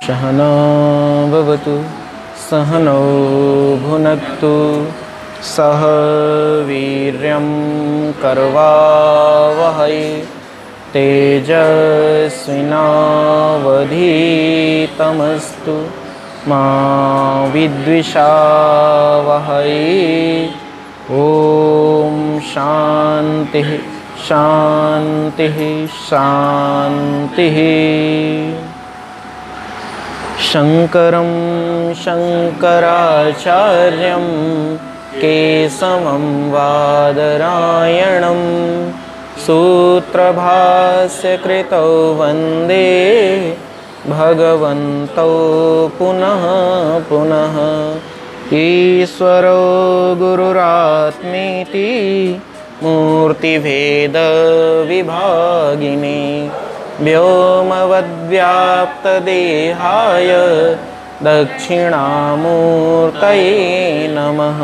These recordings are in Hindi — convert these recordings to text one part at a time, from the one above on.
सहना भवतु सहनौ भुनक्तु सह वीर्यं करवावहै तेजस्विनावधीतमस्तु मा विद्विषावहै। ओम शांति शांति शांति। शंकरं शंकराचार्यं केशवं बादरायणं सूत्रभाष्यकृतौ वन्दे भगवन्तौ पुनः पुनः। ईश्वरो गुरुरात्मेति मूर्तिभेदविभागिने व्योमवद्व्याप्तदेहाय दक्षिणामूर्तये नमः।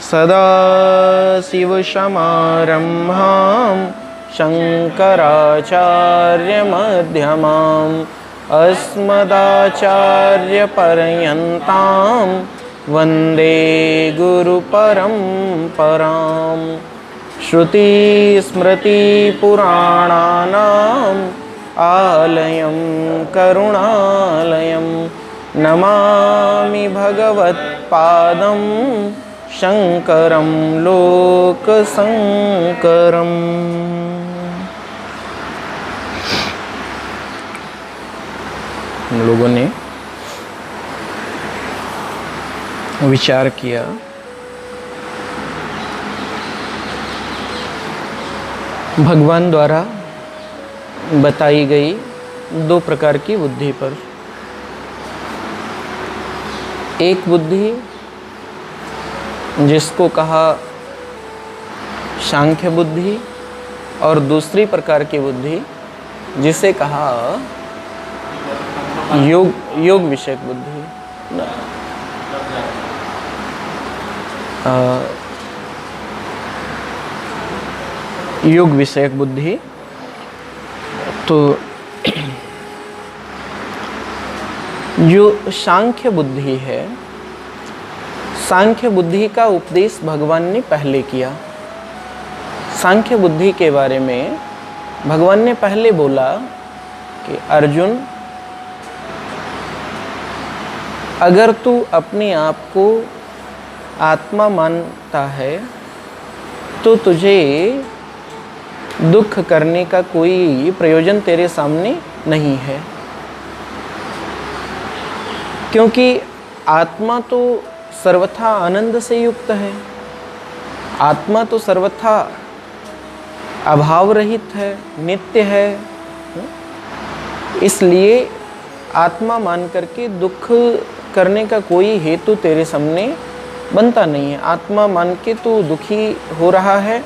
सदाशिवसमारम्भां शङ्कराचार्यमध्यमाम् अस्मदाचार्यपर्यन्तां वन्दे गुरुपरम्पराम्। श्रुतिस्मृतिपुराणानाम् आलयं करुणालयं नमामि भगवत्पादं शंकरं लोकशंकरम्। हम लोगों ने विचार किया भगवान द्वारा बताई गई दो प्रकार की बुद्धि पर। एक बुद्धि जिसको कहा सांख्य बुद्धि और दूसरी प्रकार की बुद्धि जिसे कहा योग विषयक बुद्धि। योग विषयक बुद्धि तो जो सांख्य बुद्धि है, सांख्य बुद्धि का उपदेश भगवान ने पहले किया। सांख्य बुद्धि के बारे में भगवान ने पहले बोला कि अर्जुन, अगर तू अपने आप को आत्मा मानता है तो तुझे दुख करने का कोई प्रयोजन तेरे सामने नहीं है, क्योंकि आत्मा तो सर्वथा आनंद से युक्त है। आत्मा तो सर्वथा अभाव रहित है, नित्य है। इसलिए आत्मा मान करके दुख करने का कोई हेतु तेरे सामने बनता नहीं है। आत्मा मान के तू दुखी हो रहा है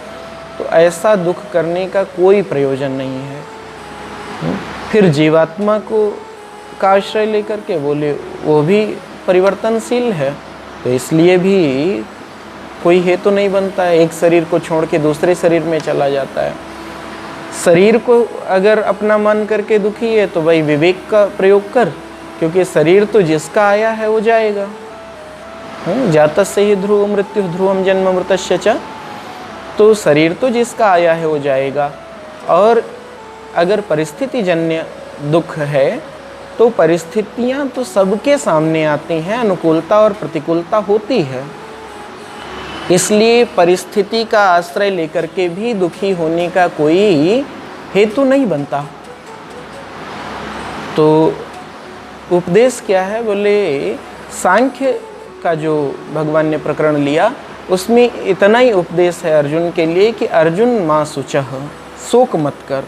तो ऐसा दुख करने का कोई प्रयोजन नहीं है। फिर जीवात्मा का आश्रय लेकर के बोले वो भी परिवर्तनशील है, तो इसलिए भी कोई हेतु नहीं बनता है। एक शरीर को छोड़ के दूसरे शरीर में चला जाता है। शरीर को अगर अपना मान करके दुखी है तो भाई विवेक का प्रयोग कर, क्योंकि शरीर तो जिसका आया है वो जाएगा। जातस्य हि ध्रुव मृत्यु ध्रुवम जन्म मृतस्य च। तो शरीर तो जिसका आया है वो जाएगा। और अगर परिस्थिति जन्य दुख है तो परिस्थितियां तो सबके सामने आती हैं, अनुकूलता और प्रतिकूलता होती है। इसलिए परिस्थिति का आश्रय लेकर के भी दुखी होने का कोई हेतु नहीं बनता। तो उपदेश क्या है, बोले सांख्य का जो भगवान ने प्रकरण लिया उसमें इतना ही उपदेश है अर्जुन के लिए कि अर्जुन माँ शुचः, शोक मत कर।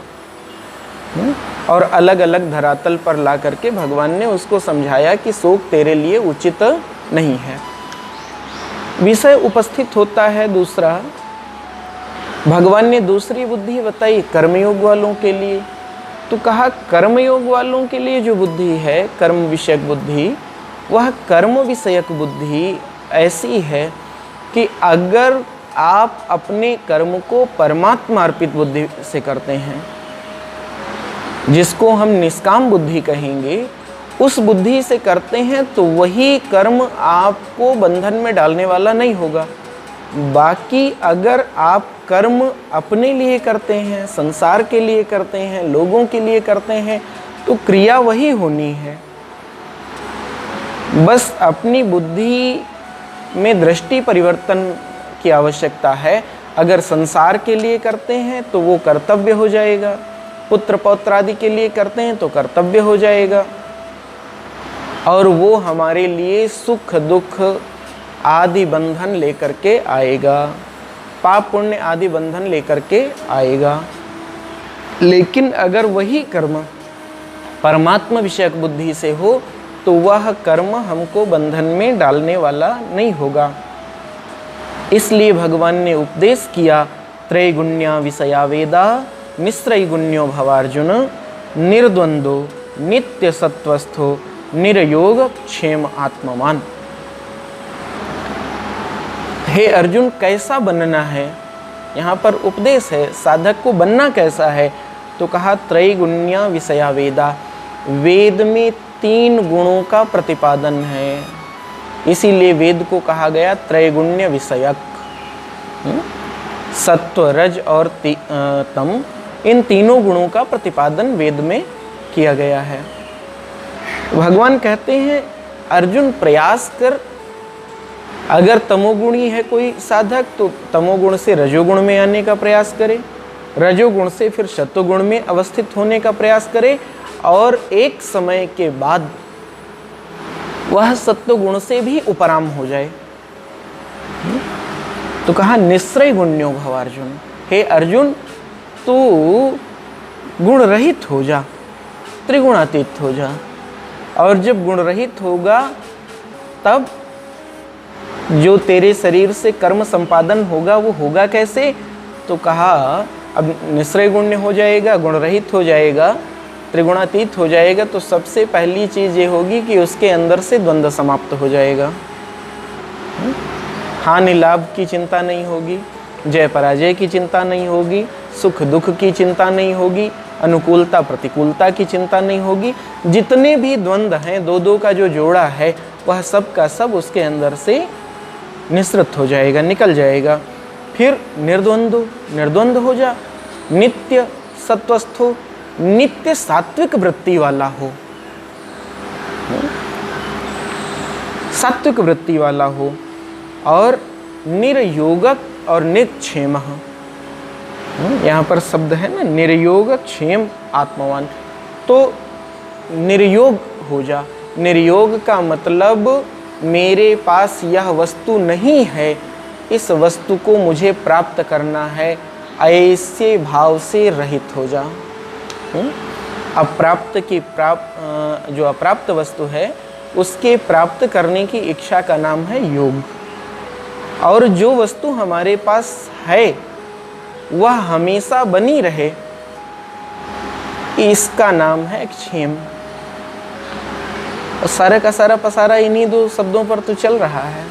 और अलग अलग धरातल पर ला करके भगवान ने उसको समझाया कि शोक तेरे लिए उचित नहीं है। विषय उपस्थित होता है दूसरा। भगवान ने दूसरी बुद्धि बताई कर्मयोग वालों के लिए। तो कहा कर्मयोग वालों के लिए जो बुद्धि है, कर्म विषयक बुद्धि, वह कर्म विषयक बुद्धि ऐसी है कि अगर आप अपने कर्म को परमात्मा अर्पित बुद्धि से करते हैं, जिसको हम निष्काम बुद्धि कहेंगे, उस बुद्धि से करते हैं तो वही कर्म आपको बंधन में डालने वाला नहीं होगा। बाकी अगर आप कर्म अपने लिए करते हैं, संसार के लिए करते हैं, लोगों के लिए करते हैं, तो क्रिया वही होनी है। बस अपनी बुद्धि में दृष्टि परिवर्तन की आवश्यकता है। अगर संसार के लिए करते हैं तो वो कर्तव्य हो जाएगा, पुत्र पौत्र आदि के लिए करते हैं तो कर्तव्य हो जाएगा, और वो हमारे लिए सुख दुख आदि बंधन लेकर के आएगा, पाप पुण्य आदि बंधन लेकर के आएगा। लेकिन अगर वही कर्म परमात्मा विषयक बुद्धि से हो तो वह कर्म हमको बंधन में डालने वाला नहीं होगा। इसलिए भगवान ने उपदेश किया, त्रैगुण्या विषया वेदा निस्त्रैगुण्यो भवार्जुन निर्द्वंदो नित्य सत्वस्थो निर्योग क्षेम आत्मवान। हे अर्जुन, कैसा बनना है? यहाँ पर उपदेश है, साधक को बनना कैसा है? तो कहा त्रैगुण्या विषया वेदा। वेद में 3 गुणों का प्रतिपादन है, इसीलिए वेद को कहा गया त्रैगुण्य विषयक। सत्व रज और तम, इन तीनों गुणों का प्रतिपादन वेद में किया गया है। भगवान कहते हैं अर्जुन प्रयास कर, अगर तमोगुणी है कोई साधक तो तमोगुण से रजोगुण में आने का प्रयास करे, रजोगुण से फिर सत्वगुण में अवस्थित होने का प्रयास करे, और एक समय के बाद वह सत्वगुण से भी उपराम हो जाए। तो कहा निश्रय गुण्यो भव अर्जुन, हे अर्जुन तू गुण रहित हो जा, त्रिगुणातीत हो जा। और जब गुण रहित होगा तब जो तेरे शरीर से कर्म संपादन होगा वो होगा कैसे? तो कहा अब निश्रय गुण्य हो जाएगा, गुण रहित हो जाएगा, त्रिगुणातीत हो जाएगा, तो सबसे पहली चीज़ ये होगी कि उसके अंदर से द्वंद्व समाप्त हो जाएगा। हानि लाभ की चिंता नहीं होगी, जय पराजय की चिंता नहीं होगी, सुख दुख की चिंता नहीं होगी, अनुकूलता प्रतिकूलता की चिंता नहीं होगी। जितने भी द्वंद्व हैं, दो का जो जोड़ा है, वह सब का सब उसके अंदर से निसृत हो जाएगा, निकल जाएगा। फिर निर्द्वंद हो जा, नित्य सत्वस्थ हो, नित्य सात्विक वृत्ति वाला हो, सात्विक वृत्ति वाला हो, और निर्योगक और निक्षेम। यहाँ पर शब्द है ना, निर्योग क्षेम आत्मवान। तो निर्योग हो जा। निर्योग का मतलब मेरे पास यह वस्तु नहीं है, इस वस्तु को मुझे प्राप्त करना है, ऐसे भाव से रहित हो जा। अप्राप्त की जो अप्राप्त वस्तु है उसके प्राप्त करने की इच्छा का नाम है योग। और जो वस्तु हमारे पास है वह हमेशा बनी रहे, इसका नाम है क्षेम। और सारा का सारा पसारा इन्हीं 2 शब्दों पर तो चल रहा है।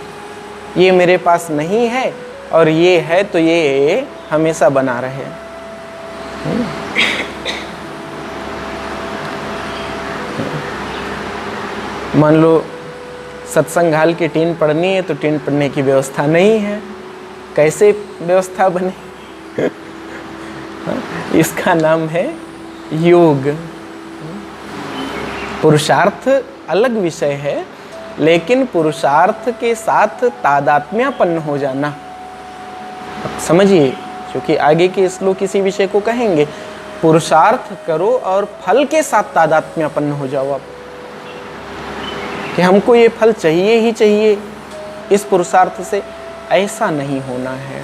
ये मेरे पास नहीं है और ये है तो ये हमेशा बना रहे। मान लो सत्संग हाल की टीन पड़नी है तो टीन पड़ने की व्यवस्था नहीं है, कैसे व्यवस्था बने? इसका नाम है योग। पुरुषार्थ अलग विषय है, लेकिन पुरुषार्थ के साथ तादात्म्यपन्न हो जाना, समझिए, क्योंकि आगे के श्लोक किसी विषय को कहेंगे। पुरुषार्थ करो और फल के साथ तादात्म्यपन्न हो जाओ आप, कि हमको ये फल चाहिए ही चाहिए इस पुरुषार्थ से, ऐसा नहीं होना है।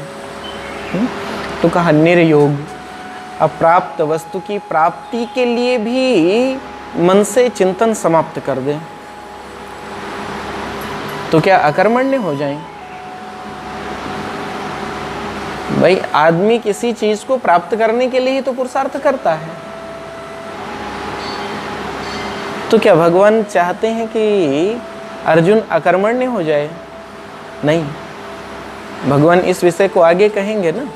तो कहा निर्योग, अप्राप्त वस्तु की प्राप्ति के लिए भी मन से चिंतन समाप्त कर दें तो क्या अकर्मण्य हो जाएं? भाई आदमी किसी चीज को प्राप्त करने के लिए ही तो पुरुषार्थ करता है। तो क्या भगवान चाहते हैं कि अर्जुन अकर्मण्य हो जाए? नहीं, भगवान इस विषय को आगे कहेंगे ना।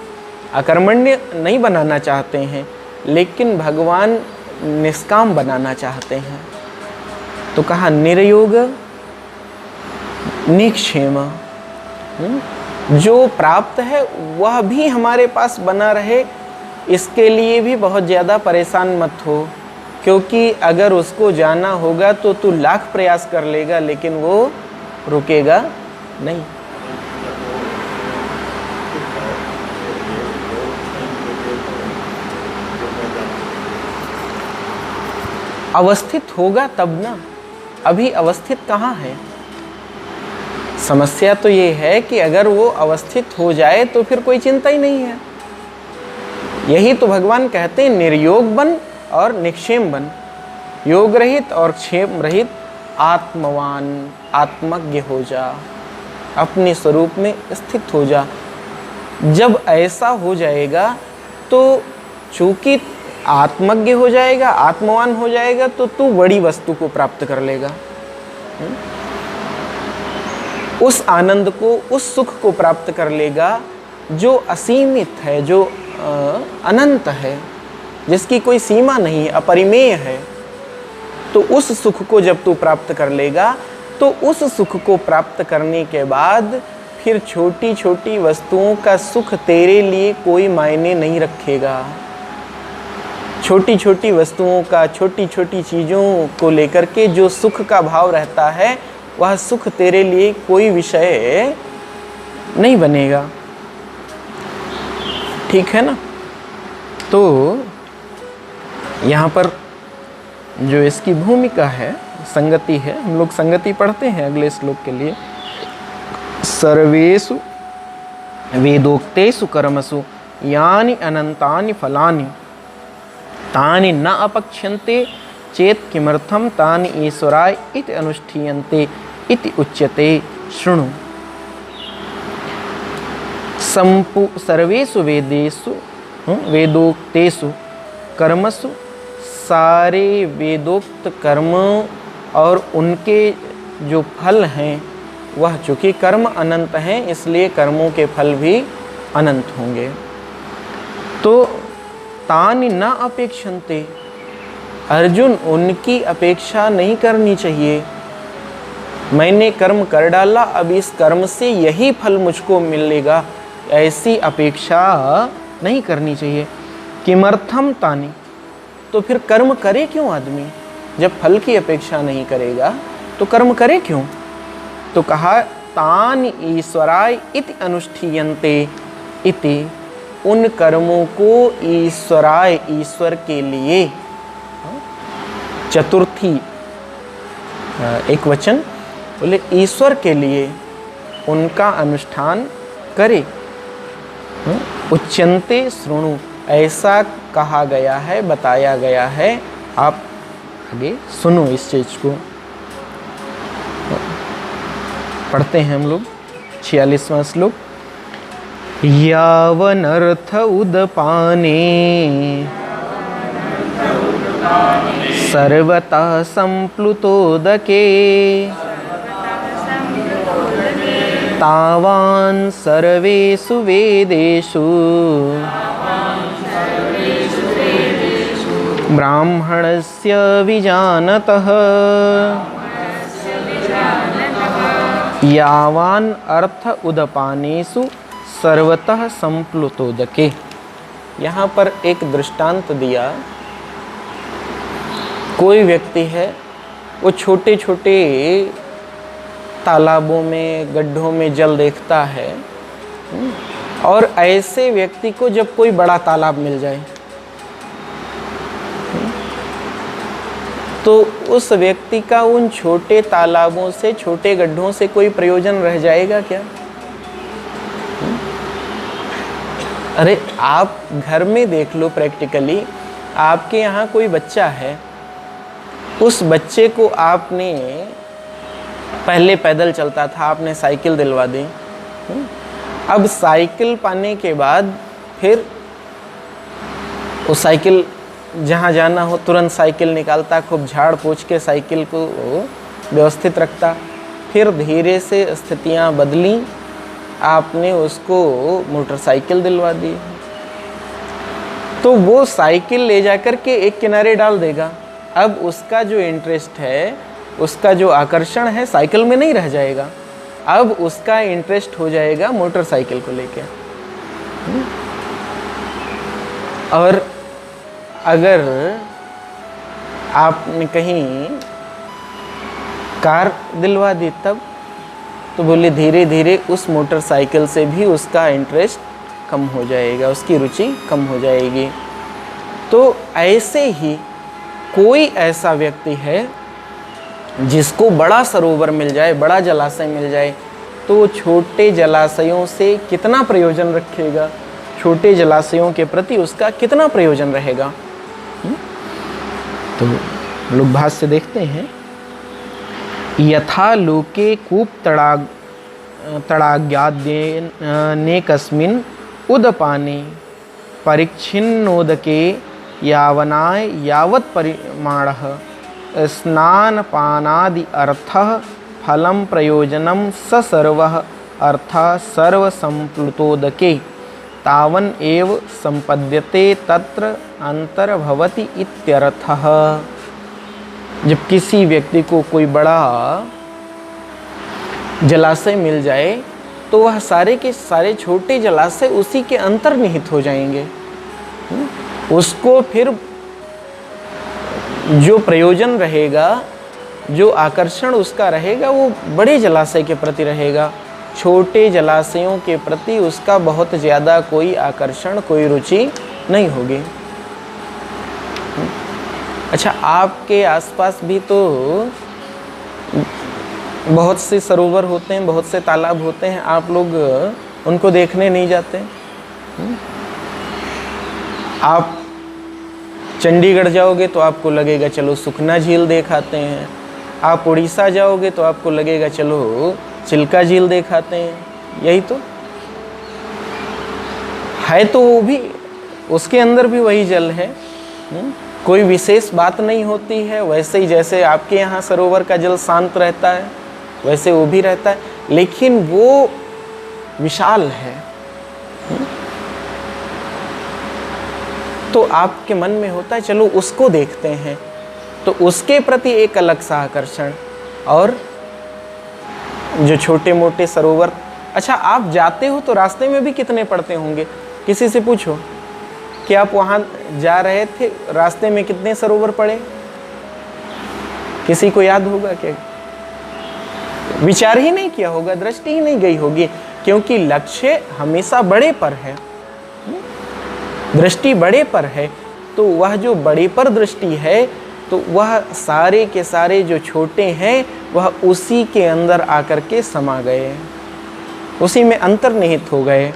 अकर्मण्य नहीं बनाना चाहते हैं, लेकिन भगवान निष्काम बनाना चाहते हैं। तो कहा निर्योग निक्षेम, जो प्राप्त है वह भी हमारे पास बना रहे, इसके लिए भी बहुत ज़्यादा परेशान मत हो, क्योंकि अगर उसको जाना होगा तो तू लाख प्रयास कर लेगा लेकिन वो रुकेगा नहीं। अवस्थित होगा तब ना, अभी अवस्थित कहाँ है। समस्या तो ये है कि अगर वो अवस्थित हो जाए तो फिर कोई चिंता ही नहीं है। यही तो भगवान कहते हैं निर्योग बन और निक्षेम बन, योग रहित और क्षेम रहित आत्मवान, आत्मज्ञ हो जा, अपने स्वरूप में स्थित हो जा। जब ऐसा हो जाएगा तो चूंकि आत्मज्ञ हो जाएगा, आत्मवान हो जाएगा, तो तू बड़ी वस्तु को प्राप्त कर लेगा। उस आनंद को, उस सुख को प्राप्त कर लेगा जो असीमित है, जो अनंत है, जिसकी कोई सीमा नहीं है, अपरिमेय है। तो उस सुख को जब तू प्राप्त कर लेगा तो उस सुख को प्राप्त करने के बाद फिर छोटी छोटी वस्तुओं का सुख तेरे लिए कोई मायने नहीं रखेगा। छोटी छोटी वस्तुओं का, छोटी छोटी चीज़ों को लेकर के जो सुख का भाव रहता है, वह सुख तेरे लिए कोई विषय नहीं बनेगा। ठीक है ना। तो यहाँ पर जो इसकी भूमिका है, संगति है, हम लोग संगति पढ़ते हैं अगले श्लोक के लिए। सर्वेषु वेदोक्तेषु कर्मसु यानि अनंतानि फलानि तानि न अपक्ष्यन्ते चेत किमर्थम तानि ईश्वराय इति अनुष्ठीयन्ते इति उच्यते शृणु। सर्वेषु वेदेषु वेदोक्तेषु कर्मसु, सारे वेदोक्त कर्म और उनके जो फल हैं, वह चूँकि कर्म अनंत हैं इसलिए कर्मों के फल भी अनंत होंगे। तो तानि न अपेक्षन्ते, अर्जुन उनकी अपेक्षा नहीं करनी चाहिए। मैंने कर्म कर डाला, अब इस कर्म से यही फल मुझको मिलेगा, ऐसी अपेक्षा नहीं करनी चाहिए। किमर्थम तानि, तो फिर कर्म करे क्यों आदमी? जब फल की अपेक्षा नहीं करेगा तो कर्म करे क्यों? तो कहा तानि ईश्वराय इति अनुष्ठीयन्ते इति, उन कर्मों को ईश्वराय, ईश्वर के लिए, चतुर्थी एक वचन बोले, ईश्वर के लिए उनका अनुष्ठान करे। उच्यन्ते शृणु, ऐसा कहा गया है, बताया गया है, आप आगे सुनो इस चीज को। पढ़ते हैं हम लोग 46वां श्लोक। यावनर्थ उदपाने सर्वतः संप्लुतोदके तावान् सर्वेषु वेदेषु ब्राह्मणस्य विजानतः यावान् अर्थ उदपानेषु सर्वतः संप्लुतोदके। यहाँ पर एक दृष्टांत दिया। कोई व्यक्ति है, वो छोटे छोटे तालाबों में, गड्ढों में जल देखता है, और ऐसे व्यक्ति को जब कोई बड़ा तालाब मिल जाए तो उस व्यक्ति का उन छोटे तालाबों से, छोटे गड्ढों से कोई प्रयोजन रह जाएगा क्या? अरे आप घर में देख लो प्रैक्टिकली, आपके यहाँ कोई बच्चा है, उस बच्चे को आपने, पहले पैदल चलता था, आपने साइकिल दिलवा दी। अब साइकिल पाने के बाद फिर वो साइकिल जहाँ जाना हो तुरंत साइकिल निकालता, खूब झाड़ पोंछ के साइकिल को व्यवस्थित रखता। फिर धीरे से स्थितियाँ बदली, आपने उसको मोटरसाइकिल दिलवा दी, तो वो साइकिल ले जाकर के एक किनारे डाल देगा। अब उसका जो इंटरेस्ट है उसका जो आकर्षण है साइकिल में नहीं रह जाएगा, अब उसका इंटरेस्ट हो जाएगा मोटरसाइकिल को लेके। और अगर आपने कहीं कार दिलवा दी तब तो बोले धीरे धीरे उस मोटरसाइकिल से भी उसका इंटरेस्ट कम हो जाएगा, उसकी रुचि कम हो जाएगी। तो ऐसे ही कोई ऐसा व्यक्ति है जिसको बड़ा सरोवर मिल जाए, बड़ा जलाशय मिल जाए, तो वो छोटे जलाशयों से कितना प्रयोजन रखेगा, छोटे जलाशयों के प्रति उसका कितना प्रयोजन रहेगा। तो लोग भाष्य देखते हैं, यथा लोके कूप तड़ाग्याद्यने कस्मिन् उदपाने परिच्छिन्नोदके यावनाय यावत् परिमाणः स्नानपानादि अर्थः फलं प्रयोजनं स सर्वः अर्थः सर्वसंप्लुतोदके तावन एव संपद्यते तत्र अंतर्भवति इत्यर्थः। जब किसी व्यक्ति को कोई बड़ा जलाशय मिल जाए तो वह सारे के सारे छोटे जलाशय उसी के अंतर्निहित हो जाएंगे। उसको फिर जो प्रयोजन रहेगा, जो आकर्षण उसका रहेगा, वो बड़े जलाशय के प्रति रहेगा। छोटे जलाशयों के प्रति उसका बहुत ज़्यादा कोई आकर्षण, कोई रुचि नहीं होगी। अच्छा, आपके आसपास भी तो बहुत से सरोवर होते हैं, बहुत से तालाब होते हैं, आप लोग उनको देखने नहीं जाते। आप चंडीगढ़ जाओगे तो आपको लगेगा चलो सुखना झील देख आते हैं, आप उड़ीसा जाओगे तो आपको लगेगा चलो चिल्का झील देख आते हैं। यही तो है, तो वो भी उसके अंदर भी वही जल है, कोई विशेष बात नहीं होती है। वैसे ही जैसे आपके यहाँ सरोवर का जल शांत रहता है वैसे वो भी रहता है, लेकिन वो विशाल है। तो आपके मन में होता है चलो उसको देखते हैं, तो उसके प्रति एक अलग सा आकर्षण। और जो छोटे मोटे सरोवर, अच्छा आप जाते हो तो रास्ते में भी कितने पड़ते होंगे, किसी से पूछो कि आप वहाँ जा रहे थे रास्ते में कितने सरोवर पड़े, किसी को याद होगा क्या? विचार ही नहीं किया होगा, दृष्टि ही नहीं गई होगी, क्योंकि लक्ष्य हमेशा बड़े पर है, दृष्टि बड़े पर है। तो वह जो बड़े पर दृष्टि है, तो वह सारे के सारे जो छोटे हैं वह उसी के अंदर आकर के समा गए, उसी में अंतर्निहित हो गए।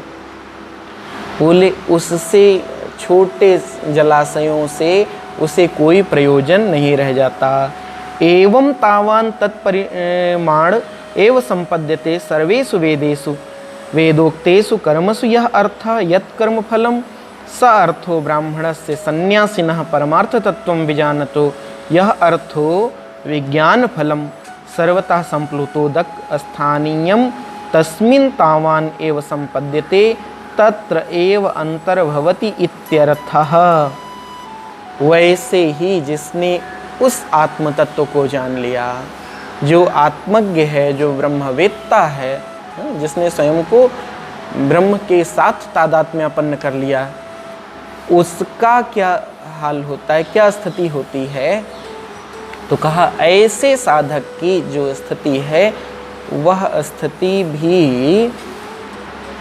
बोले उससे छोटे जलाशयों से उसे कोई प्रयोजन नहीं रह जाता। एवं तावान तत्परिमाण एव संपद्यते सर्वेषु वेदेषु वेदोक्तेषु कर्मसु यह अर्थः यत् कर्म फलम स अर्थो ब्राह्मणस्य सन्यासिनः परमार्थ तत्वं विजानतो यह अर्थो विज्ञान फलम सर्वतः संप्लुतोदक स्थानीयं तस्मिन् तावान एव संपद्यते तत्र एव अंतर्भवति इत्यर्थः। वैसे ही जिसने उस आत्म तत्व को जान लिया, जो आत्मज्ञ है, जो ब्रह्मवेत्ता है, जिसने स्वयं को ब्रह्म के साथ तादात्म्यपन्न कर लिया, उसका क्या हाल होता है, क्या स्थिति होती है? तो कहा ऐसे साधक की जो स्थिति है वह स्थिति भी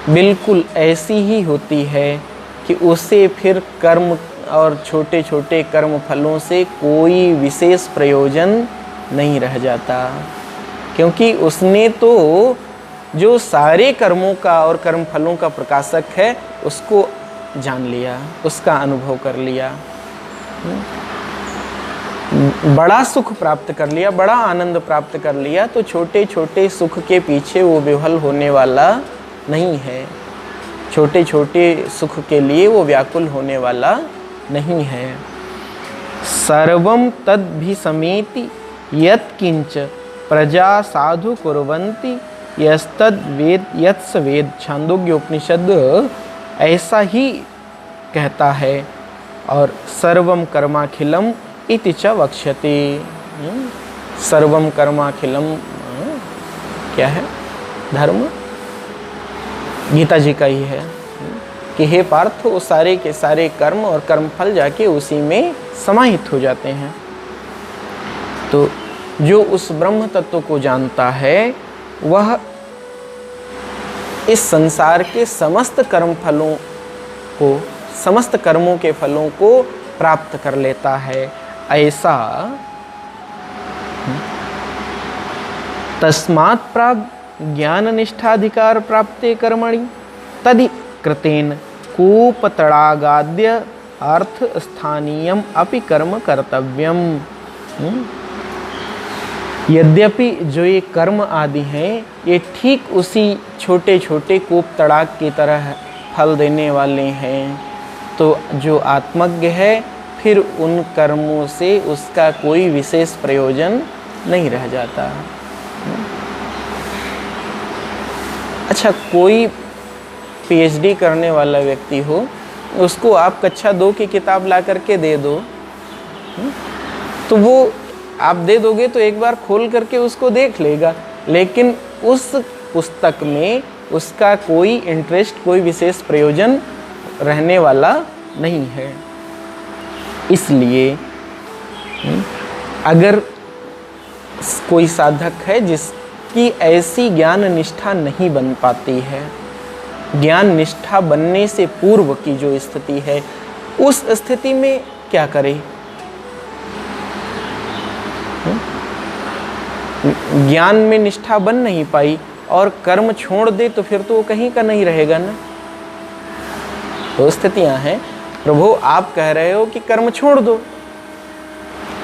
बिल्कुल ऐसी ही होती है कि उसे फिर कर्म और छोटे छोटे कर्म फलों से कोई विशेष प्रयोजन नहीं रह जाता, क्योंकि उसने तो जो सारे कर्मों का और कर्म फलों का प्रकाशक है उसको जान लिया, उसका अनुभव कर लिया, बड़ा सुख प्राप्त कर लिया, बड़ा आनंद प्राप्त कर लिया। तो छोटे छोटे सुख के पीछे वो विह्वल होने वाला नहीं है, छोटे छोटे सुख के लिए वो व्याकुल होने वाला नहीं है। सर्वं तद्भिसमेति यत्किंच प्रजा साधु कुर्वन्ति यस्तद वेद यत्स वेद। छांदोग्य उपनिषद ऐसा ही कहता है। और सर्वम कर्माखिलम इति च वक्ष्यते। सर्वम कर्माखिलम क्या है धर्म, गीता जी का ही है कि हे पार्थ वो सारे के सारे कर्म और कर्मफल जाके उसी में समाहित हो जाते हैं। तो जो उस ब्रह्म तत्व को जानता है वह इस संसार के समस्त कर्म फलों को, समस्त कर्मों के फलों को प्राप्त कर लेता है। ऐसा तस्मात् प्राप्त ज्ञान निष्ठाधिकार प्राप्ते कर्मणि तदि कृतेन कूपतड़ागाद्य अर्थ स्थानीयम अपि कर्म कर्तव्यम। यद्यपि जो ये कर्म आदि हैं ये ठीक उसी छोटे छोटे कूप तड़ाग की तरह फल देने वाले हैं, तो जो आत्मज्ञ है फिर उन कर्मों से उसका कोई विशेष प्रयोजन नहीं रह जाता। अच्छा, कोई पीएचडी करने वाला व्यक्ति हो, उसको आप कक्षा 2 की किताब ला करके दे दो, तो वो आप दे दोगे तो एक बार खोल करके उसको देख लेगा, लेकिन उस पुस्तक में उसका कोई इंटरेस्ट, कोई विशेष प्रयोजन रहने वाला नहीं है। इसलिए अगर कोई साधक है जिसकी ऐसी ज्ञान निष्ठा नहीं बन पाती है, ज्ञान निष्ठा बनने से पूर्व की जो स्थिति है, उस स्थिति में क्या करे? ज्ञान में निष्ठा बन नहीं पाई और कर्म छोड़ दे तो फिर तो वो कहीं का नहीं रहेगा ना। दो स्थितियां हैं। प्रभु आप कह रहे हो कि कर्म छोड़ दो,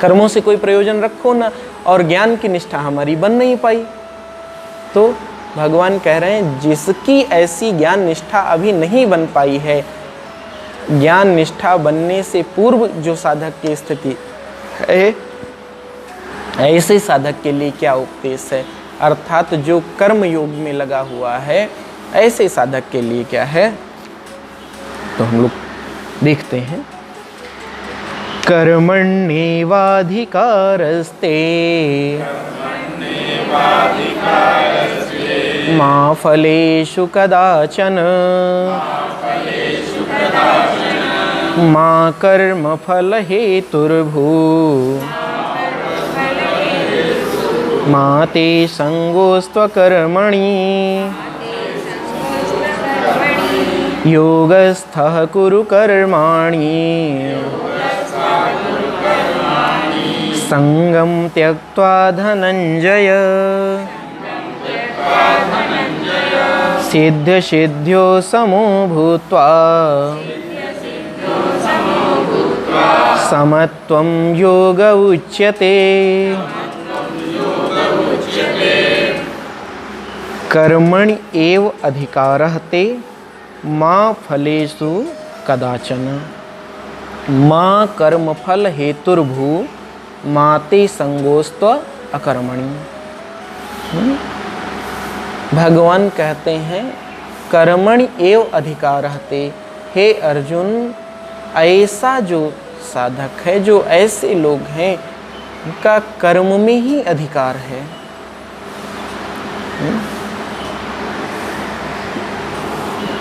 कर्मों से कोई प्रयोजन रखो ना, और ज्ञान की निष्ठा हमारी बन नहीं पाई। तो भगवान कह रहे हैं जिसकी ऐसी ज्ञान निष्ठा अभी नहीं बन पाई है, ज्ञान निष्ठा बनने से पूर्व जो साधक की स्थिति है, ऐसे साधक के लिए क्या उपदेश है? अर्थात जो कर्म योग में लगा हुआ है, ऐसे साधक के लिए क्या है? तो हम लोग देखते हैं। कर्मण्येवाधिकारस्ते मा फलेषु कदाचन मा कर्मफल हेतुर्भू मा ते संगोस्त्वकर्मणि योगस्थः कुरु कर्माणि संगं त्यक्त्वा धनंजय सिद्ध सिद्ध्यो समो भूत्वा समत्वं योग उच्यते। कर्मणि एव अधिकारः ते मा फलेषु कदाचन मा कर्मफल हेतुर्भू माते संगोस्त्व अकर्मणि। भगवान कहते हैं कर्मणि एव अधिकारः ते, हे अर्जुन ऐसा जो साधक है, जो ऐसे लोग हैं, उनका कर्म में ही अधिकार है।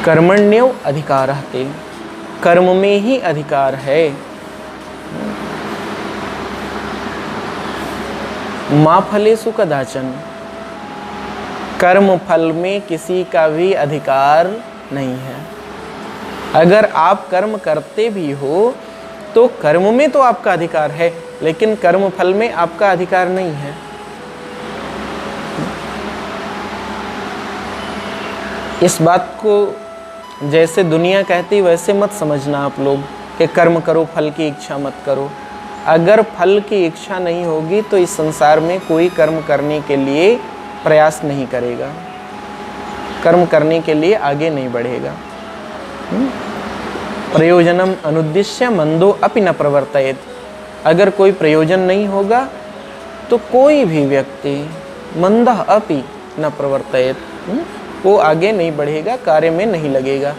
कर्मण्यो अधिकारः ते, कर्म में ही अधिकार है। मा फलेषु कदाचन, कर्म फल में किसी का भी अधिकार नहीं है। अगर आप कर्म करते भी हो तो कर्म में तो आपका अधिकार है, लेकिन कर्म फल में आपका अधिकार नहीं है। इस बात को जैसे दुनिया कहती वैसे मत समझना आप लोग कि कर्म करो फल की इच्छा मत करो। अगर फल की इच्छा नहीं होगी तो इस संसार में कोई कर्म करने के लिए प्रयास नहीं करेगा, कर्म करने के लिए आगे नहीं बढ़ेगा। प्रयोजनम अनुद्दिश्य मंदो अपि न प्रवर्तयेत। अगर कोई प्रयोजन नहीं होगा तो कोई भी व्यक्ति मंदः अपि न प्रवर्तयेत, वो आगे नहीं बढ़ेगा, कार्य में नहीं लगेगा।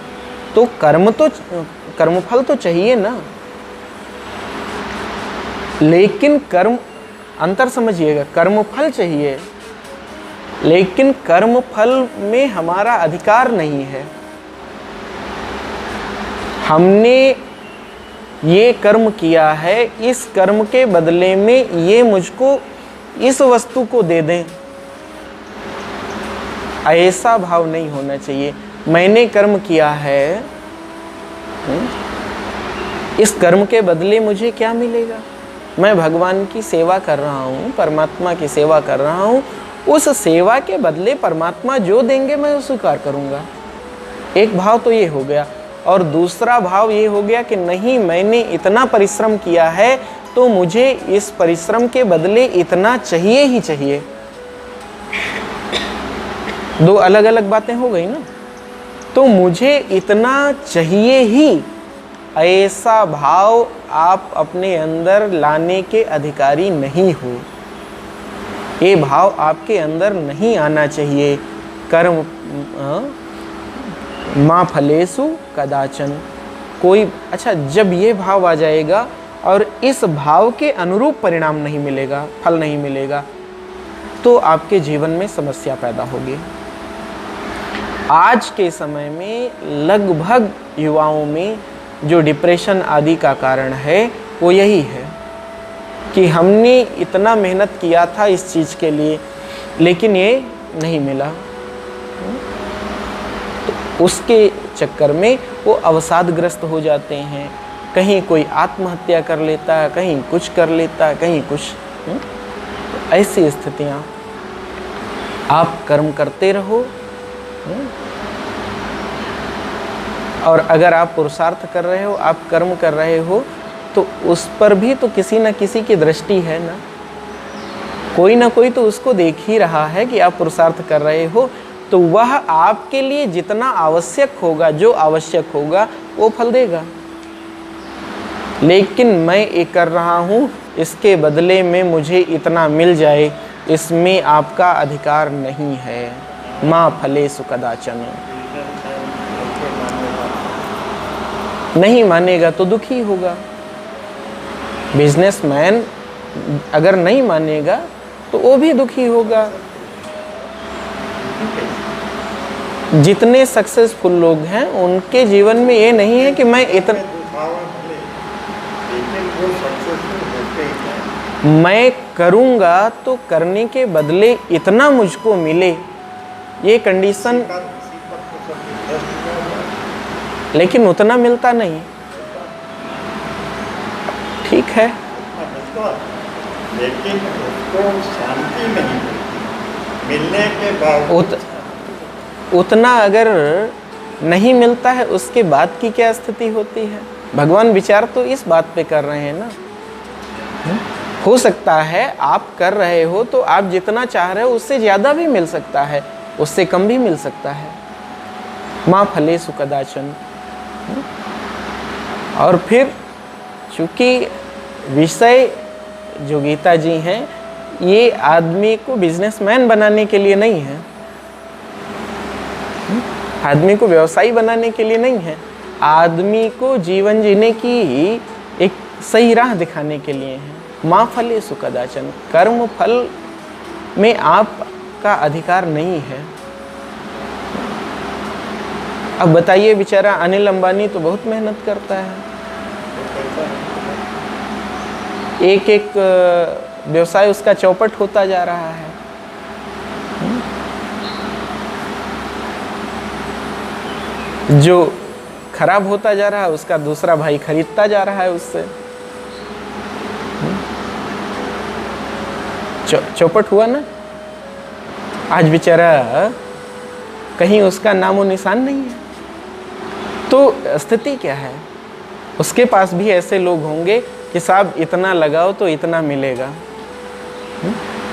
तो कर्मफल तो चाहिए ना, लेकिन कर्म अंतर समझिएगा, कर्म फल चाहिए, लेकिन कर्म फल में हमारा अधिकार नहीं है। हमने ये कर्म किया है, इस कर्म के बदले में ये मुझको इस वस्तु को दे दें, ऐसा भाव नहीं होना चाहिए। मैंने कर्म किया है, इस कर्म के बदले मुझे क्या मिलेगा? मैं भगवान की सेवा कर रहा हूँ, परमात्मा की सेवा कर रहा हूँ, उस सेवा के बदले परमात्मा जो देंगे मैं वो स्वीकार करूँगा। एक भाव तो ये हो गया। और दूसरा भाव ये हो गया कि नहीं, मैंने इतना परिश्रम किया है तो मुझे इस परिश्रम के बदले इतना चाहिए ही चाहिए। दो अलग अलग बातें हो गई ना। तो मुझे इतना चाहिए ही, ऐसा भाव आप अपने अंदर लाने के अधिकारी नहीं हो। ये भाव आपके अंदर नहीं आना चाहिए। कर्म माँ फलेषु कदाचन। कोई अच्छा, जब ये भाव आ जाएगा और इस भाव के अनुरूप परिणाम नहीं मिलेगा, फल नहीं मिलेगा, तो आपके जीवन में समस्या पैदा होगी। आज के समय में लगभग युवाओं में जो डिप्रेशन आदि का कारण है वो यही है कि हमने इतना मेहनत किया था इस चीज़ के लिए, लेकिन ये नहीं मिला। तो उसके चक्कर में वो अवसादग्रस्त हो जाते हैं। कहीं कोई आत्महत्या कर लेता है, कहीं कुछ कर लेता है, कहीं कुछ। ऐसी स्थितियाँ। आप कर्म करते रहो, और अगर आप पुरुषार्थ कर रहे हो, आप कर्म कर रहे हो, तो उस पर भी तो किसी न किसी की दृष्टि है ना। कोई ना कोई तो उसको देख ही रहा है कि आप पुरुषार्थ कर रहे हो, तो वह आपके लिए जितना आवश्यक होगा, जो आवश्यक होगा वो फल देगा। लेकिन मैं ये कर रहा हूँ, इसके बदले में मुझे इतना मिल जाए, इसमें आपका अधिकार नहीं है। माँ फलेषु कदाचन। नहीं मानेगा तो दुखी होगा। बिजनेसमैन अगर नहीं मानेगा तो वो भी दुखी होगा। जितने सक्सेसफुल लोग हैं उनके जीवन में ये नहीं है कि मैं इतना, मैं करूँगा तो करने के बदले इतना मुझको मिले, ये कंडीशन, लेकिन उतना मिलता नहीं। ठीक है, लेकिन उसको शांति नहीं मिलने के बाद उतना अगर नहीं मिलता है, उसके बाद की क्या स्थिति होती है? भगवान विचार तो इस बात पे कर रहे हैं ना। हो सकता है आप कर रहे हो तो आप जितना चाह रहे हो उससे ज़्यादा भी मिल सकता है, उससे कम भी मिल सकता है। माँ फलेषु कदाचन। और फिर चूँकि विषय जो गीता जी हैं, ये आदमी को बिजनेसमैन बनाने के लिए नहीं है, आदमी को व्यवसायी बनाने के लिए नहीं है, आदमी को जीवन जीने की एक सही राह दिखाने के लिए है। माँ फलेषु कदाचन। कर्म फल में आपका अधिकार नहीं है। अब बताइए, बेचारा अनिल अंबानी तो बहुत मेहनत करता है, एक एक व्यवसाय उसका चौपट होता जा रहा है। जो खराब होता जा रहा है उसका दूसरा भाई खरीदता जा रहा है उससे। चौपट हुआ ना। आज बेचारा कहीं उसका नामो निशान नहीं है। तो स्थिति क्या है? उसके पास भी ऐसे लोग होंगे कि साहब इतना लगाओ तो इतना मिलेगा।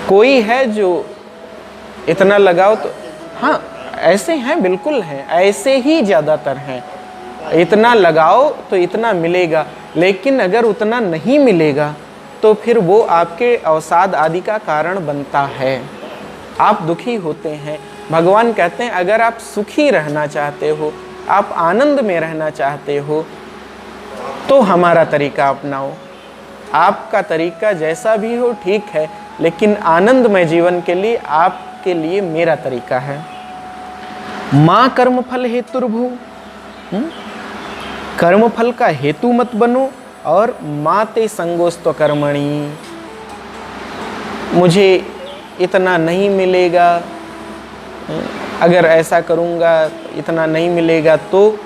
कोई है जो इतना लगाओ तो, हाँ ऐसे हैं, बिल्कुल हैं, ऐसे ही ज़्यादातर हैं। इतना लगाओ तो इतना मिलेगा, लेकिन अगर उतना नहीं मिलेगा तो फिर वो आपके अवसाद आदि का कारण बनता है। आप दुखी होते हैं। भगवान कहते हैं अगर आप सुखी रहना चाहते हो, आप आनंद में रहना चाहते हो, तो हमारा तरीका अपनाओ। आपका तरीका जैसा भी हो ठीक है, लेकिन आनंदमय जीवन के लिए आपके लिए मेरा तरीका है। माँ कर्मफल हेतुर्भु, कर्मफल का हेतु मत बनो। और माते संगोस्त कर्मणि, मुझे इतना नहीं मिलेगा, अगर ऐसा करूँगा इतना नहीं मिलेगा, तो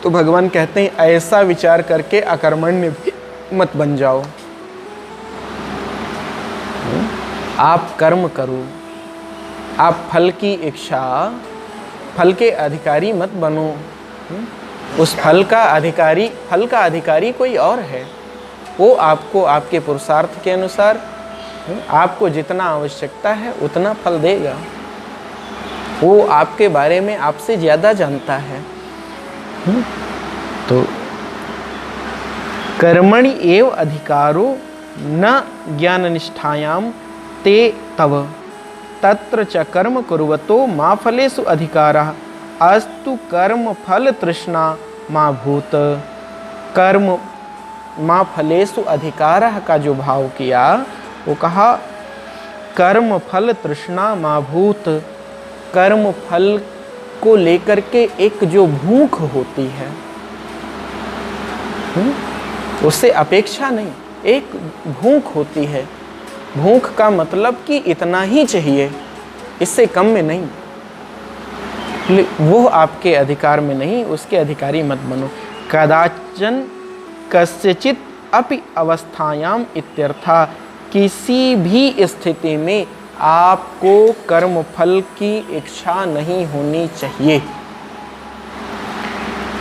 भगवान कहते हैं ऐसा विचार करके अकर्मण्य भी मत बन जाओ। आप कर्म करो, आप फल की इच्छा, फल के अधिकारी मत बनो। उस फल का अधिकारी कोई और है। वो आपको आपके पुरुषार्थ के अनुसार आपको जितना आवश्यकता है उतना फल देगा। वो आपके बारे में आपसे ज़्यादा जानता है। तो कर्मणि एव अधिकारो न ज्ञाननिष्ठायाम ते तव तत्र च कर्म कुर्वतो मा फलेषु अधिकारः अस्तु कर्म फल तृष्णा मा भूत। कर्म मा फलेषु अधिकारः का जो भाव किया, वो कहा कर्म फल तृष्णा मा भूत। कर्म फल को लेकर के एक जो भूख होती है, उससे अपेक्षा नहीं, एक भूख होती है। भूख का मतलब कि इतना ही चाहिए, इससे कम में नहीं। वो आपके अधिकार में नहीं, उसके अधिकारी मत बनो। कदाचन कस्यचित अपि अवस्थायाम इत्यर्था, किसी भी स्थिति में आपको कर्म फल की इच्छा नहीं होनी चाहिए।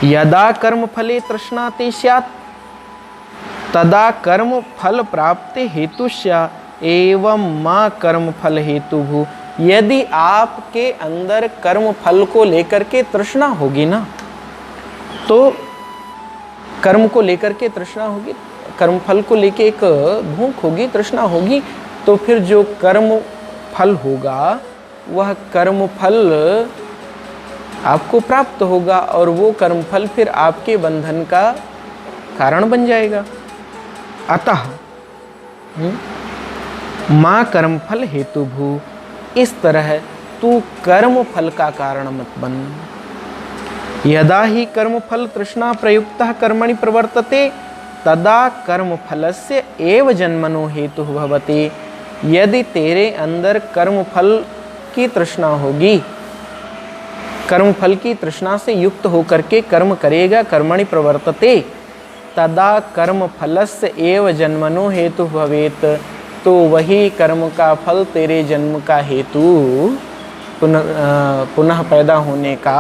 यदा कर्म फले तृष्णा ते स्यात् तदा कर्म फल प्राप्ति हेतुष्या एवं मा कर्म फल हेतुभु। यदि आपके अंदर कर्म फल को लेकर के तृष्णा होगी ना, तो कर्म को लेकर के तृष्णा होगी, कर्म फल को लेके एक भूख होगी, तृष्णा होगी, तो फिर जो कर्म फल होगा वह कर्म फल आपको प्राप्त होगा और वो कर्म फल फिर आपके बंधन का कारण बन जाएगा। अतः माँ कर्म फल हेतु भू, इस तरह तू कर्म फल का कारण मत बन। यदा ही कर्म फल तृष्णा प्रयुक्तः कर्मणि प्रवर्तते तदा कर्म फलस्य एव जन्मनो हेतु भवति। यदि तेरे अंदर कर्म फल की तृष्णा होगी, कर्म फल की तृष्णा से युक्त होकर के कर्म करेगा, कर्मणि प्रवर्तते तदा कर्म फलस्य एव जन्मनो हेतु भवेत, तो वही कर्म का फल तेरे जन्म का हेतु, पुनः पैदा होने का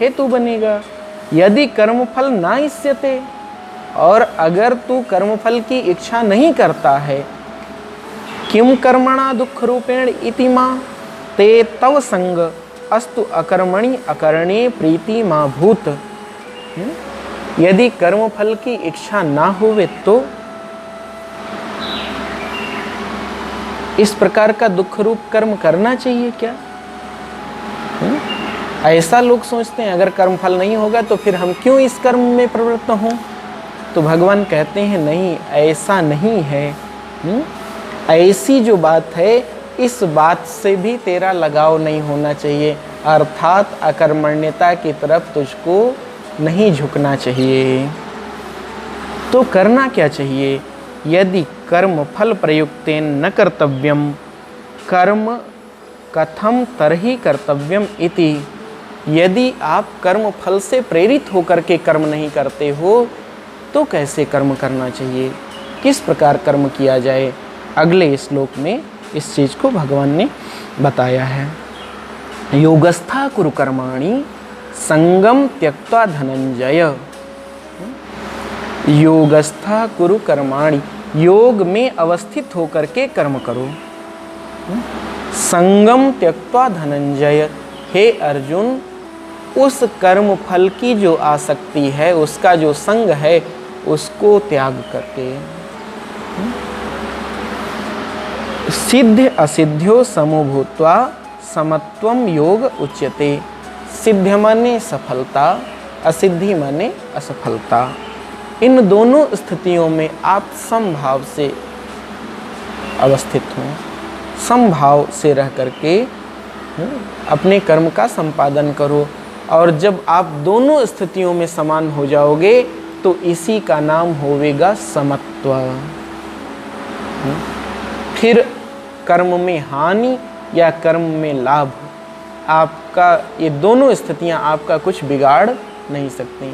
हेतु बनेगा। यदि कर्म फल ना इष्यते, और अगर तू कर्म फल की इच्छा नहीं करता है, किम कर्मणा दुख रूपेण इति मां ते तव संग अस्तु अकर्मणि अकरणे प्रीति मां भूत। यदि कर्म फल की इच्छा ना होवे तो इस प्रकार का दुख रूप कर्म करना चाहिए क्या? ऐसा लोग सोचते हैं, अगर कर्म फल नहीं होगा तो फिर हम क्यों इस कर्म में प्रवृत्त हों? तो भगवान कहते हैं नहीं, ऐसा नहीं है। ऐसी जो बात है, इस बात से भी तेरा लगाव नहीं होना चाहिए, अर्थात अकर्मण्यता की तरफ तुझको नहीं झुकना चाहिए। तो करना क्या चाहिए? यदि कर्म फल प्रयुक्तेन न कर्तव्यम कर्म कथम तरहि कर्तव्यम इति। यदि आप कर्म फल से प्रेरित होकर के कर्म नहीं करते हो तो कैसे कर्म करना चाहिए, किस प्रकार कर्म किया जाए? अगले श्लोक में इस चीज को भगवान ने बताया है। योगस्था कुरु कर्माणि संगम त्यक्त्वा धनंजय। योगस्था कुरु कर्माणि, योग में अवस्थित होकर के कर्म करो। संगम त्यक्त्वा धनंजय, हे अर्जुन, उस कर्म फल की जो आसक्ति है, उसका जो संग है, उसको त्याग करके। सिद्ध असिद्ध्यो समो भूत्वा समत्वम योग उच्यते। सिद्ध माने सफलता, असिद्धि माने असफलता। इन दोनों स्थितियों में आप समभाव से अवस्थित हों, समभाव से रह करके अपने कर्म का संपादन करो। और जब आप दोनों स्थितियों में समान हो जाओगे तो इसी का नाम होवेगा समत्व। फिर कर्म में हानि या कर्म में लाभ, आपका ये दोनों स्थितियां आपका कुछ बिगाड़ नहीं सकती।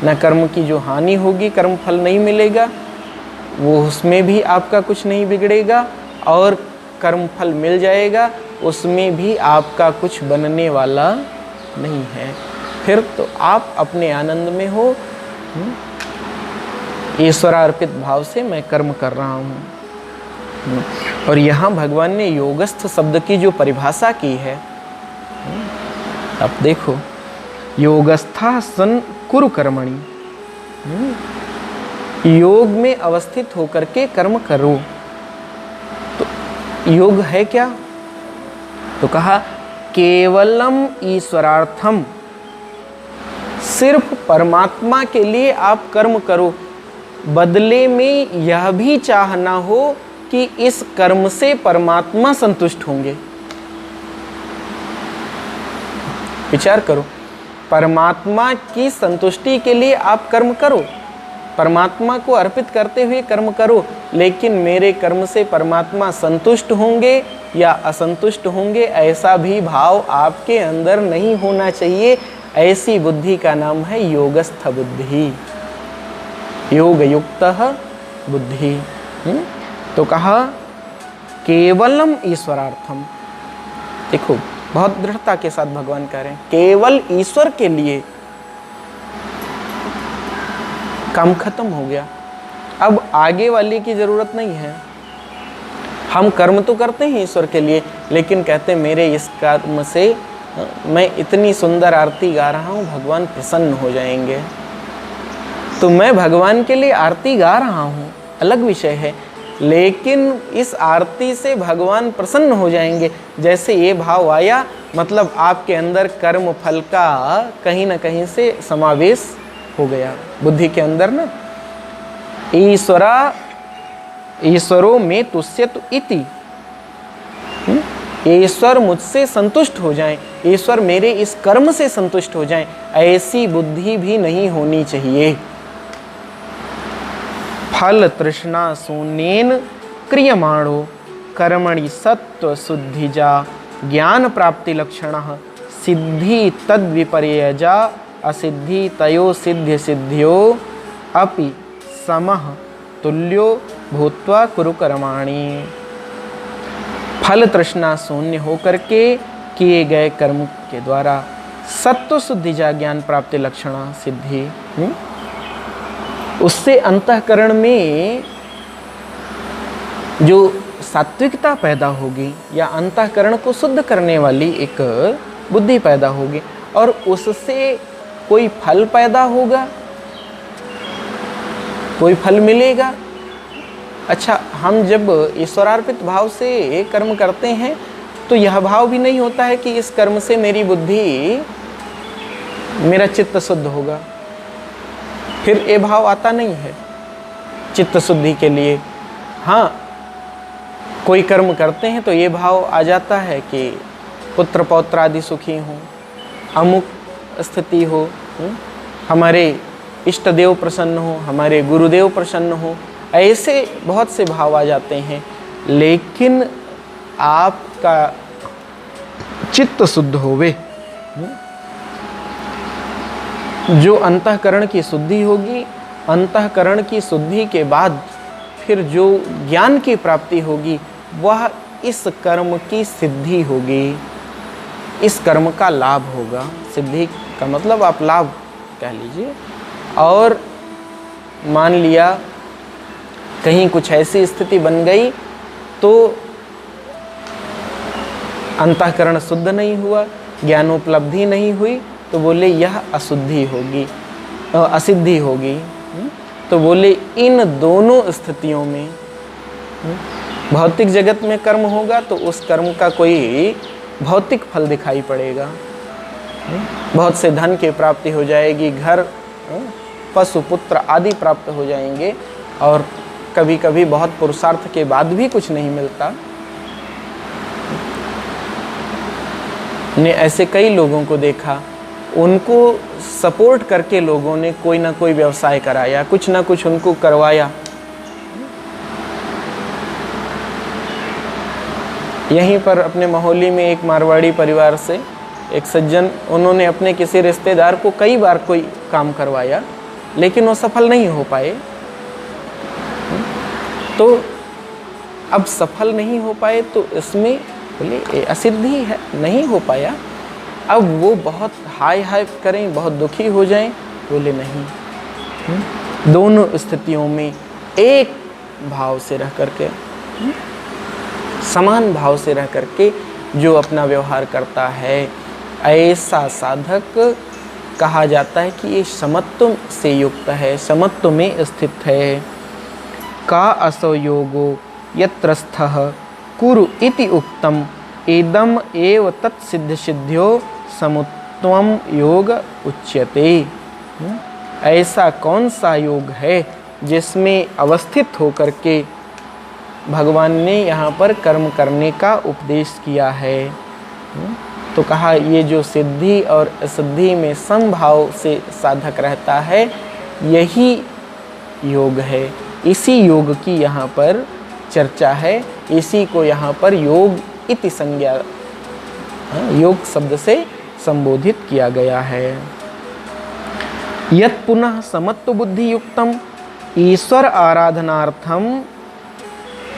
न कर्म की जो हानि होगी, कर्म फल नहीं मिलेगा, वो उसमें भी आपका कुछ नहीं बिगड़ेगा, और कर्म फल मिल जाएगा, उसमें भी आपका कुछ बनने वाला नहीं है। फिर तो आप अपने आनंद में हो, ईश्वरार्पित भाव से मैं कर्म कर रहा हूँ। और यहाँ भगवान ने योगस्थ शब्द की जो परिभाषा की है, आप देखो, योगस्था सन कुरु कर्मणि, योग में अवस्थित होकर के कर्म करो। तो योग है क्या? तो कहा केवलम ईश्वरार्थम, सिर्फ परमात्मा के लिए आप कर्म करो, बदले में यह भी चाहना हो कि इस कर्म से परमात्मा संतुष्ट होंगे। विचार करो, परमात्मा की संतुष्टि के लिए आप कर्म करो, परमात्मा को अर्पित करते हुए कर्म करो, लेकिन मेरे कर्म से परमात्मा संतुष्ट होंगे या असंतुष्ट होंगे, ऐसा भी भाव आपके अंदर नहीं होना चाहिए। ऐसी बुद्धि का नाम है योगस्थ बुद्धि, योग युक्त बुद्धि। तो कहा केवलम ईश्वरार्थम। देखो, बहुत दृढ़ता के साथ भगवान कह रहे हैं, केवल ईश्वर के लिए काम खत्म हो गया, अब आगे वाले की जरूरत नहीं है। हम कर्म तो करते हैं ईश्वर के लिए, लेकिन कहते हैं मेरे इस कर्म से मैं इतनी सुंदर आरती गा रहा हूँ, भगवान प्रसन्न हो जाएंगे। तो मैं भगवान के लिए आरती गा रहा हूँ, अलग विषय है, लेकिन इस आरती से भगवान प्रसन्न हो जाएंगे, जैसे ये भाव आया, मतलब आपके अंदर कर्म फल का कहीं ना कहीं से समावेश हो गया बुद्धि के अंदर ना। ईश्वरो में तुष्यतु इति, ईश्वर मुझसे संतुष्ट हो जाएं, ईश्वर मेरे इस कर्म से संतुष्ट हो जाएं, ऐसी बुद्धि भी नहीं होनी चाहिए। फल तृष्णा शून्येन क्रियमाणो कर्मणि सत्व शुद्धिजा ज्ञान प्राप्ति लक्षणः सिद्धि तद विपर्ययजा असिद्धि तयो सिद्ध सिद्ध्यो अपि समः तुल्यो भूत्वा कुरु कर्माणि। फल तृष्णा शून्य होकर के किए गए कर्म के द्वारा सत्व शुद्धिजा ज्ञान प्राप्ति लक्षणा सिद्धि, उससे अंतःकरण में जो सात्विकता पैदा होगी या अंतःकरण को शुद्ध करने वाली एक बुद्धि पैदा होगी, और उससे कोई फल पैदा होगा, कोई फल मिलेगा। अच्छा, हम जब ईश्वरार्पित भाव से कर्म करते हैं तो यह भाव भी नहीं होता है कि इस कर्म से मेरी बुद्धि, मेरा चित्त शुद्ध होगा, फिर ये भाव आता नहीं है चित्त शुद्धि के लिए। हाँ, कोई कर्म करते हैं तो ये भाव आ जाता है कि पुत्र पौत्र आदि सुखी हों, अमुक स्थिति हो, हमारे इष्ट देव प्रसन्न हो, हमारे गुरुदेव प्रसन्न हो, ऐसे बहुत से भाव आ जाते हैं, लेकिन आपका चित्त शुद्ध होवे, जो अंतःकरण की शुद्धि होगी, अंतःकरण की शुद्धि के बाद फिर जो ज्ञान की प्राप्ति होगी, वह इस कर्म की सिद्धि होगी, इस कर्म का लाभ होगा। सिद्धि का मतलब आप लाभ कह लीजिए। और मान लिया कहीं कुछ ऐसी स्थिति बन गई तो अंतःकरण शुद्ध नहीं हुआ, ज्ञानोपलब्धि नहीं हुई, तो बोले यह अशुद्धि होगी, असिद्धि होगी। तो बोले इन दोनों स्थितियों में भौतिक जगत में कर्म होगा तो उस कर्म का कोई भौतिक फल दिखाई पड़ेगा, बहुत से धन की प्राप्ति हो जाएगी, घर पशु पुत्र आदि प्राप्त हो जाएंगे, और कभी कभी बहुत पुरुषार्थ के बाद भी कुछ नहीं मिलता। ने ऐसे कई लोगों को देखा, उनको सपोर्ट करके लोगों ने कोई ना कोई व्यवसाय कराया, कुछ ना कुछ उनको करवाया। यहीं पर अपने मोहल्ले में एक मारवाड़ी परिवार से एक सज्जन, उन्होंने अपने किसी रिश्तेदार को कई बार कोई काम करवाया, लेकिन वो सफल नहीं हो पाए। तो अब सफल नहीं हो पाए तो इसमें बोले असिद्धि है, नहीं हो पाया। अब वो बहुत हाय हाय करें, बहुत दुखी हो जाएं, बोले नहीं। दोनों स्थितियों में एक भाव से रह करके, समान भाव से रह करके जो अपना व्यवहार करता है, ऐसा साधक कहा जाता है कि ये समत्व से युक्त है, समत्व में स्थित है। का असो योगो यत्रस्थः कुरु इति उक्तम एदम एव तत्सिद्ध सिद्ध्यो समुत्वम योग उच्यते। ऐसा कौन सा योग है जिसमें अवस्थित होकर के भगवान ने यहाँ पर कर्म करने का उपदेश किया है। तो कहा ये जो सिद्धि और असिद्धि में समभाव से साधक रहता है, यही योग है। इसी योग की यहाँ पर चर्चा है, इसी को यहाँ पर योग इति संज्ञा, योग शब्द से संबोधित किया गया है। यत् पुनः समत्व बुद्धि युक्तम ईश्वर आराधनार्थम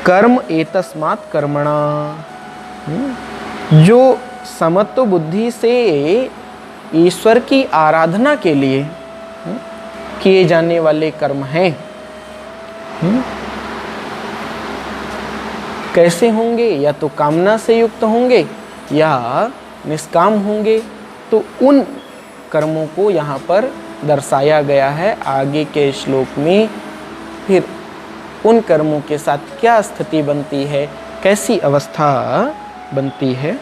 कर्म एतस्मात् कर्मणा। जो समत्व बुद्धि से ईश्वर की आराधना के लिए किए जाने वाले कर्म हैं, कैसे होंगे? या तो कामना से युक्त होंगे या निष्काम होंगे। तो उन कर्मों को यहाँ पर दर्शाया गया है आगे के श्लोक में। फिर उन कर्मों के साथ क्या स्थिति बनती है, कैसी अवस्था बनती है।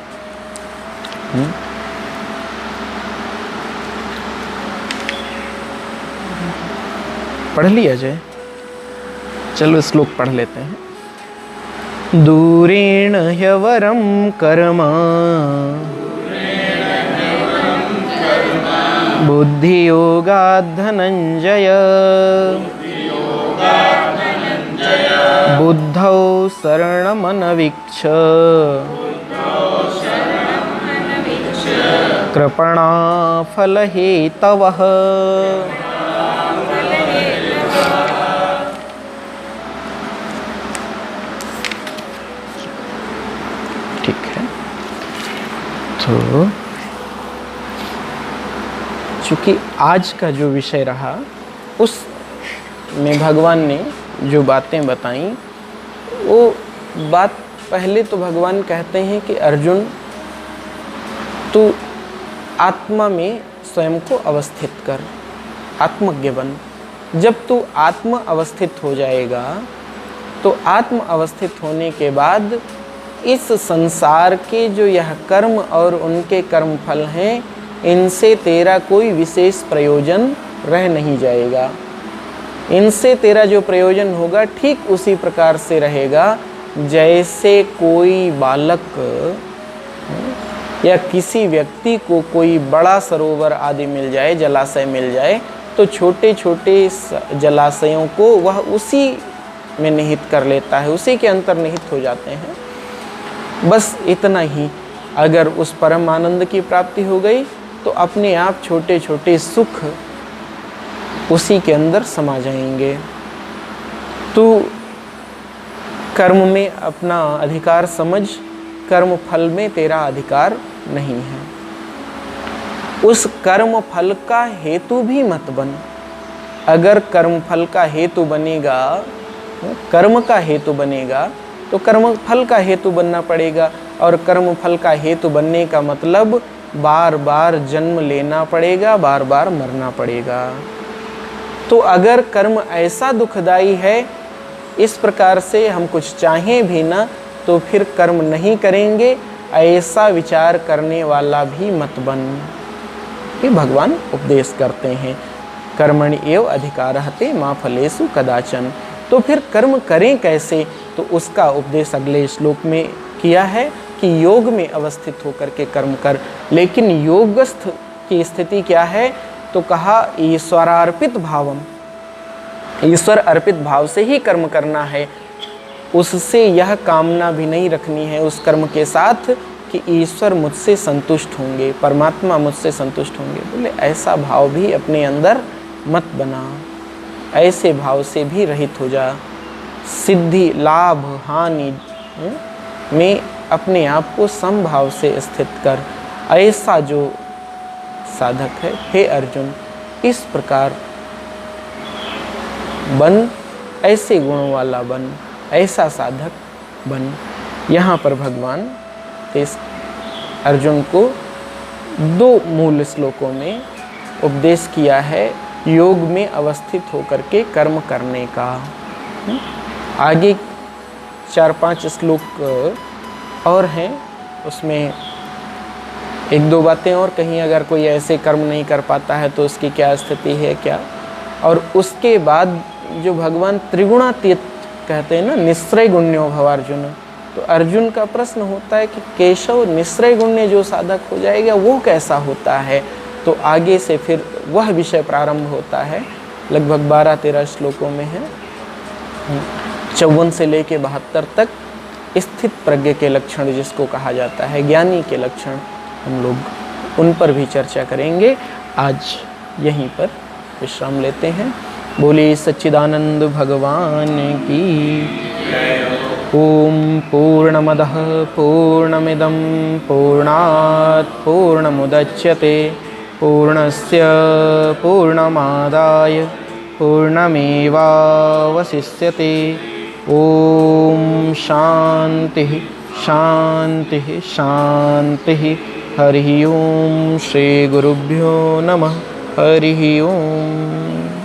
पढ़ लिया जाए, चलो श्लोक पढ़ लेते हैं। दूरेण ह्यवरं कर्म बुद्धियोगात् धनंजय बुद्धौ शरणमनवीक्ष कृपणा फलहेतवः। ठीक है, तो चूंकि आज का जो विषय रहा उस में भगवान ने जो बातें बताई, वो बात पहले तो भगवान कहते हैं कि अर्जुन तू आत्मा में स्वयं को अवस्थित कर, आत्मज्ञ बन। जब तू आत्म अवस्थित हो जाएगा तो आत्म अवस्थित होने के बाद इस संसार के जो यह कर्म और उनके कर्म फल हैं, इनसे तेरा कोई विशेष प्रयोजन रह नहीं जाएगा। इनसे तेरा जो प्रयोजन होगा ठीक उसी प्रकार से रहेगा जैसे कोई बालक या किसी व्यक्ति को कोई बड़ा सरोवर आदि मिल जाए, जलाशय मिल जाए, तो छोटे छोटे जलाशयों को वह उसी में निहित कर लेता है, उसी के अंतर्निहित हो जाते हैं। बस इतना ही। अगर उस परम आनंद की प्राप्ति हो गई तो अपने आप छोटे छोटे सुख उसी के अंदर समा जाएंगे। तू कर्म में अपना अधिकार समझ, कर्म फल में तेरा अधिकार नहीं है। उस कर्म फल का हेतु भी मत बन। अगर कर्म फल का हेतु बनेगा, कर्म का हेतु बनेगा, तो कर्म फल का हेतु बनना पड़ेगा। और कर्म फल का हेतु बनने का मतलब बार बार जन्म लेना पड़ेगा, बार बार मरना पड़ेगा। तो अगर कर्म ऐसा दुखदाई है, इस प्रकार से हम कुछ चाहें भी ना तो फिर कर्म नहीं करेंगे, ऐसा विचार करने वाला भी मत बन। ये भगवान उपदेश करते हैं। कर्मणि एव अधिकारः ते मा फलेषु कदाचन। तो फिर कर्म करें कैसे, तो उसका उपदेश अगले श्लोक में किया है कि योग में अवस्थित होकर के कर्म कर। लेकिन योगस्थ की स्थिति क्या है, तो कहा ईश्वरार्पित भावम, ईश्वर अर्पित भाव से ही कर्म करना है। उससे यह कामना भी नहीं रखनी है उस कर्म के साथ कि ईश्वर मुझसे संतुष्ट होंगे, परमात्मा मुझसे संतुष्ट होंगे। बोले ऐसा भाव भी अपने अंदर मत बना, ऐसे भाव से भी रहित हो जा। सिद्धि लाभ हानि में अपने आप को समभाव से स्थित कर, ऐसा जो साधक है। हे अर्जुन, इस प्रकार बन, ऐसे गुणों वाला बन, ऐसा साधक बन। यहाँ पर भगवान इस अर्जुन को 2 मूल श्लोकों में उपदेश किया है योग में अवस्थित होकर के कर्म करने का। आगे 4-5 श्लोक और हैं, उसमें 1-2 बातें और कहीं, अगर कोई ऐसे कर्म नहीं कर पाता है तो उसकी क्या स्थिति है क्या। और उसके बाद जो भगवान त्रिगुणातीत कहते हैं ना, निश्रय गुण्यो भव अर्जुन, तो अर्जुन का प्रश्न होता है कि केशव निश्रय गुण्य जो साधक हो जाएगा वो कैसा होता है। तो आगे से फिर वह विषय प्रारंभ होता है, लगभग 12-13 श्लोकों में है। 54 से लेके 72 तक स्थित प्रज्ञ के लक्षण जिसको कहा जाता है, ज्ञानी के लक्षण, हम लोग उन पर भी चर्चा करेंगे। आज यहीं पर विश्राम लेते हैं। बोले सच्चिदानंद भगवान की। ओम पूर्णमदः पूर्णमिदं पूर्णात् पूर्णमुदच्यते पूर्णस्य पूर्णमादाय पूर्णमेवावशिष्यते। ओम शांतिः शांतिः शांतिः। हरि ओम। श्री गुरुभ्यो नमः। हरि ओम।